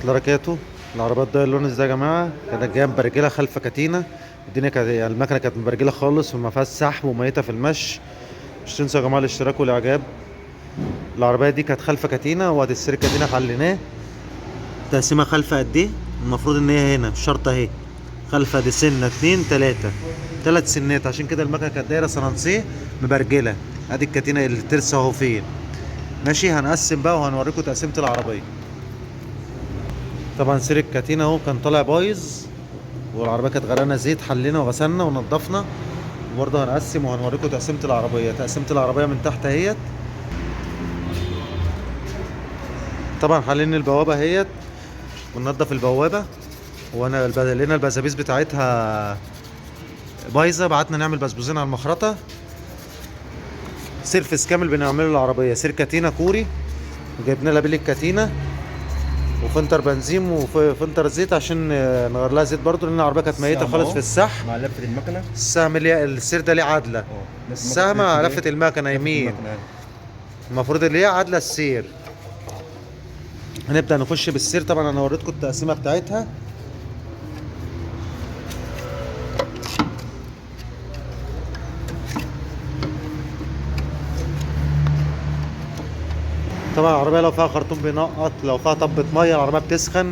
لاركاتو. العربيات ده اللون ازاي يا جماعه؟ كانت جايه مبرجله خلف كاتينا. الدنيا كانت يعني المكنه كانت مبرجله خالص وما فيهاش سحب وميته في المشي. مش تنسوا يا جماعه الاشتراك والاعجاب. العربيه دي كانت خلف كاتينا وادي السير كاتينا حليناه. تقسيمه خلف قد ايه؟ المفروض ان هي هنا مش شرط اهي. خلفها دي سنه اتنين تلاته، تلات سنات، عشان كده المكنه كانت دايره سلانسيه مبرجله. ادي الكاتينا الترس اهو فين. ماشي، هنقسم بقى وهنوريكم تقسيمه العربيه. طبعا سير الكاتينا اهو كان طالع بايظ، والعربيه كانت غرقانه زيت، حلينا وغسلنا ونضفنا. وبرضه هنقسم وهنوريكم تقسيمه العربيه. تقسيمه العربيه من تحت اهيت. طبعا حلينا البوابه اهيت وننضف البوابه. وانا لقينا البزابيز بتاعتها بايظه، بعتنا نعمل بسبوزين على المخرطه. سيرفس كامل بنعمله للعربيه، سير كاتينا كوري، وجبنا لها بيل الكاتينا وفلتر بنزين وفلتر زيت عشان نغير لها زيت برضه، لان العربيه كانت ميته السهم خالص اهو في السحب. مع لفة المكنة. السهم اللي السير ده ليه عدله. نفس السهم على لفه المكنه لفة يمين. المكنة يعني. المفروض اللي هي عادله السير. هنبدا نخش بالسير. طبعا انا وريتكم التقسيمه بتاعتها. طبعا العربيه لو فيها خرطوم بينقط، لو فيها طبة ميه العربيه بتسخن،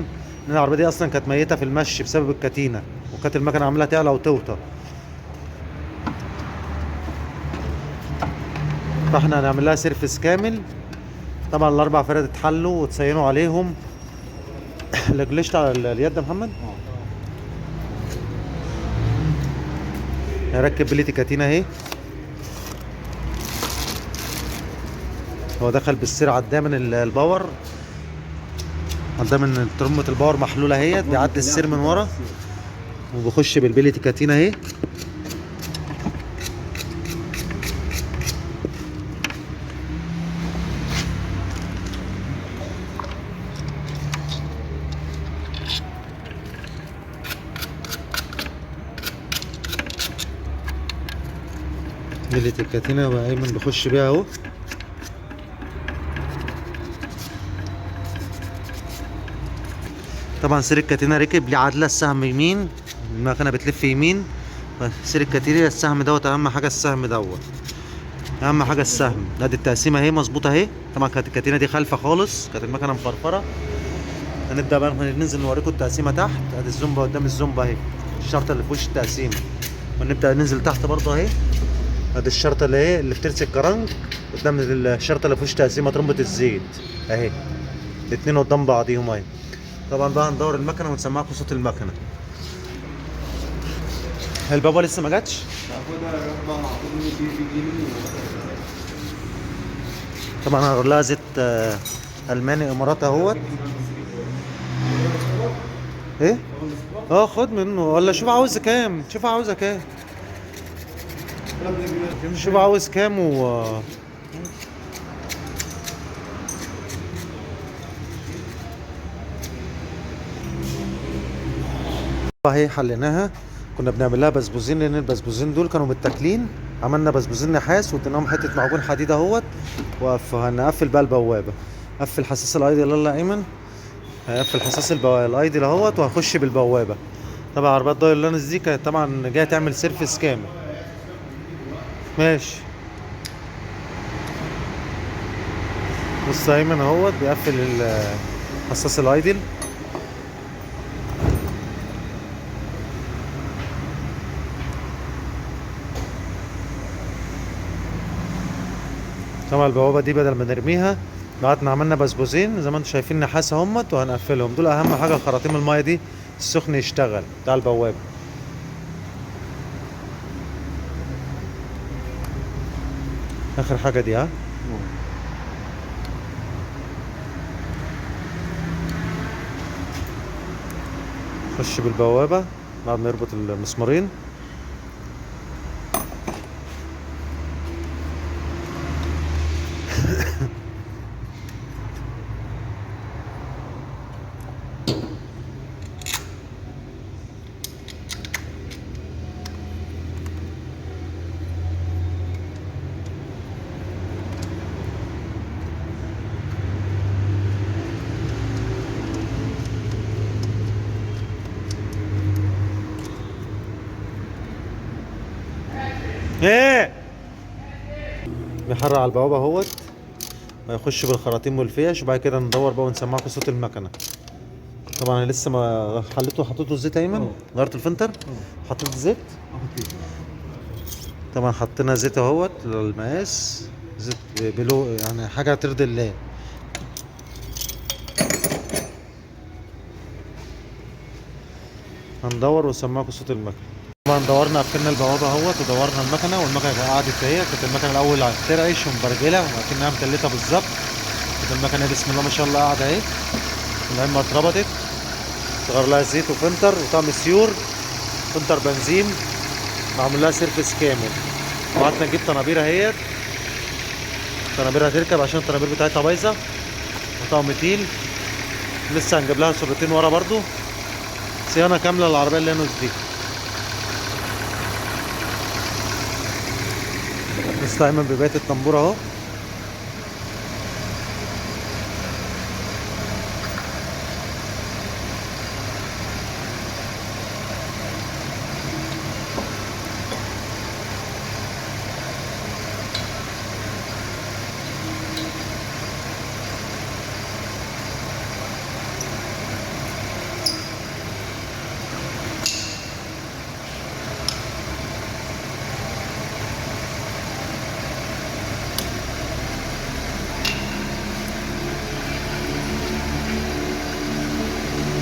لان العربيه دي اصلا كانت ميته في المشي بسبب الكتينه، وكانت المكنه عاملاها تعلى وتوطى. فاحنا هنعمل لها سيرفس كامل. طبعا الاربع فرد اتحلوا وتصينوا عليهم. الجليشت على اليد يا محمد. هركب بليتي كاتينا اهي. هو دخل بالسير عداه من الباور، عداه من ترمبة الباور محلوله اهيت، بيعدي السير من ورا وبخش بالبليتي كاتينا اهي. بليتي كاتينا بقى ايمن بيخش بيها اهو. طبعا سير الكاتينا ركب ليه عدله، السهم يمين، المكنه بتلف يمين. سير الكاتينا السهم دوت اهم حاجه، السهم دوت اهم حاجه السهم. ادي التقسيمه اهي مظبوطه اهي. طبعا كانت الكاتينا دي خالفه خالص، كانت المكنه مفرفره. هنبدا بقى ننزل نوريكم التقسيمه تحت. ادي الزومبا قدام الزومبا اهي، الشرطه اللي في وش التقسيمه. ونبدا ننزل تحت برضه اهي. ادي الشرطه اللي ايه اللي بترسي الكرنك قدام الشرطه اللي في وش التقسيمه، ترمبه الزيت اهي. الاتنين قدام بعضيهم اهي. طبعا بقى هندور المكنه ونسمعكم صوت المكنه. البابا لسه ما جاتش. طبعا هنقول لها زيت الماني اماراتي اهوت. ايه؟ خد منه ولا شوف عاوز كام، شوف عاوزه كام، شوف عاوز كام اهي حليناها. كنا بنعمل لها بسبوزين لان البسبوزين دول كانوا متاكلين. عملنا بسبوزين نحاس واديناهم حته معجون حديد اهوت. وهنقفل بقى البوابه. قفل حساس الايدي يلا ايمن. هقفل حساس الايدي اهوت وهنخش بالبوابه. طبعا عربيات دايلانس دي كانت طبعا جايه تعمل سيرفيس كامل. ماشي. بص ايمن اهوت بيقفل حساس الايدل. طبعا البوابه دي بدل ما نرميها بعتنا عملنا بسبوزين زي ما انتم شايفين نحاس اهمت وهنقفلهم. دول اهم حاجه، خراطيم المايه دي السخن يشتغل بتاع البوابه. اخر حاجه دي ها. خش بالبوابه بعد ما يربط المسمارين. ايه بيحرق على البوابه اهوت، ويخش بالخراطيم والفيش، وبعد كده ندور بقى ونسمعكم صوت المكنه. طبعا انا لسه ما حليته وحطيته الزيت ايمن، غيرت الفلتر، حطيت الزيت. طبعا حطينا زيت اهوت للمقاس، زيت بلو يعني حاجه ترضي الله. هندور ونسمعكم صوت المكنه. طبعا دورنا قفلنا البوابه اهوت ودورنا المكنه، والمكنه قعدت اهي. كانت المكنه الاول ترعش ومبرجله وكأنها متلته بالظبط. كانت المكنه بسم الله ما شاء الله قاعده اهي، العلبه اتربطت، صغر لها زيت وفلتر وطعم سيور، فلتر بنزين، معمول لها سيرفيس كامل. وقعدنا نجيب طنابير اهيت، الطنابير هتركب عشان الطنابير بتاعتها بايظه وطقم تيل. لسه هنجيب لها سرتين ورا برضو، صيانه كامله للعربيه اللانوس دي. لسه دايما بباية الطنبور اهو.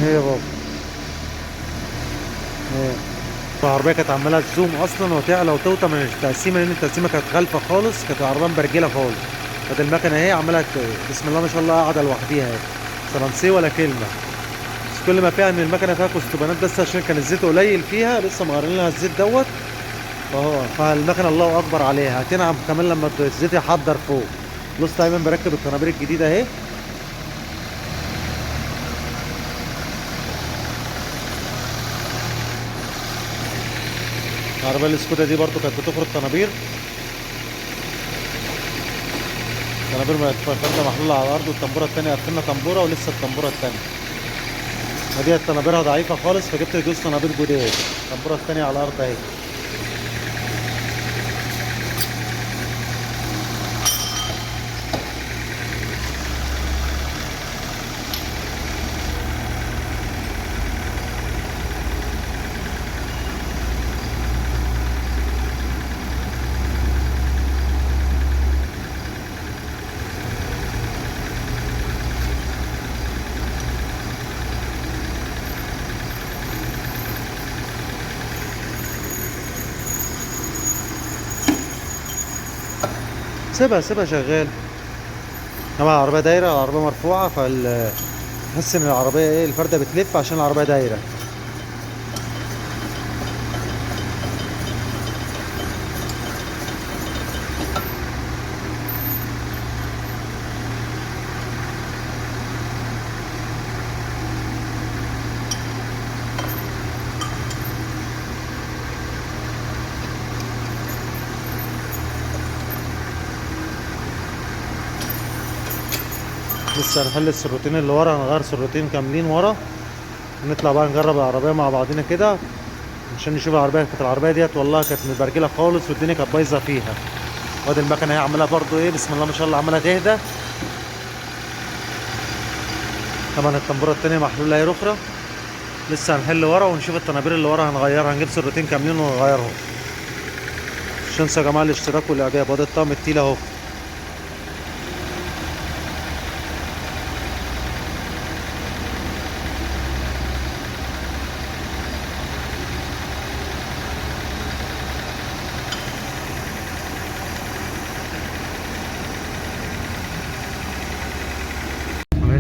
ايه يا بابا ايه، العربيه كانت عماله تزوم اصلا وتعلى وتوطى من التقسيمه، لان التقسيمه كانت خالفه خالص، كانت العربيه مبرجله خالص. كانت المكنه اهي عماله بسم الله ما شاء الله قاعده لوحديها اهي، سلانسيه ولا كلمه. بس كل ما فيها ان المكنه فيها كستوبانات، بس عشان كان الزيت قليل فيها لسه مغيرين لها الزيت دوت. فالمكنه الله اكبر عليها، هتنعم كمان لما الزيت يحضر فوق. بص دايما بركب الطنابير الجديده اهي. العربيه السكودا دي برضو كانت بتخرج طنابير، فرده محلوله على الارض، والطنبوره الثانيه قفلنا طنبوره ولسه الطنبوره الثانيه. ودي طنابيرها ضعيفه خالص، فجبت جوز طنابير جداد. الطنبوره الثانيه على الارض اهي. سيبها شغال. طبعا العربيه دايره، العربيه مرفوعه، تحس ان العربيه ايه، الفرده بتلف عشان العربيه دايره. لسه هنحل السروتين اللي ورا، هنغير سروتين كاملين ورا، نطلع بقى نجرب العربيه مع بعضنا كده عشان نشوف العربيه. كانت العربيه ديت والله كانت مبرجله خالص والدنيا كانت بايظه فيها. وادي المكنه هي عماله برضو ايه بسم الله ما شاء الله عماله تهدى. طبعا الطنبوره التانيه محلوله اهي رخره. لسه هنحل ورا ونشوف الطنابير اللي ورا هنغيرها، هنجيب سروتين كاملين ونغيرهم. مش تنسوا يا جماعه الاشتراك والاعجاب. وادي الطقم التقيل اهو.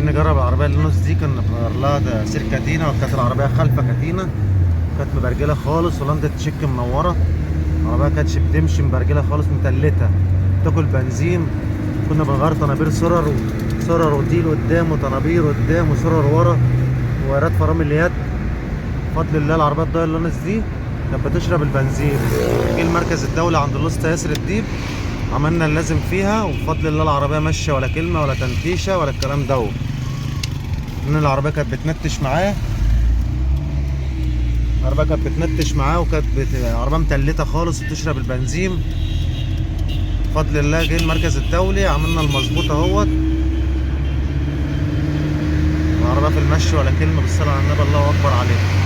نجرب العربيه اللي نص دي، كنا بنغير لها سير كاتينا، وكانت العربيه خلفه كاتينا، كانت مبرجله خالص، ولندا تشيك منوره. العربيه كانتش بتمشي، مبرجله خالص، متلته، تاكل بنزين. كنا بنغير طنابير سرر وديل قدام، وطنابير قدام، وسرر ورا، ووايرات فرامل اليد. بفضل الله العربيه الضايعه اللونس دي كانت بتشرب البنزين. جه المركز الدولي عند الاسطى ياسر الديب، عملنا اللازم فيها، وبفضل الله العربيه ماشيه ولا كلمه ولا تنتيشه ولا الكلام دوت. ان العربيه كانت بتنتش معاه. العربية كانت بتنتش معاه، وكانت عربية متلتة خالص وبتشرب البنزين. بفضل الله جه المركز الدولي عملنا المظبوط اهوت. العربية في المشي ولا كلمة، بالصلاة على النبي، الله أكبر عليك.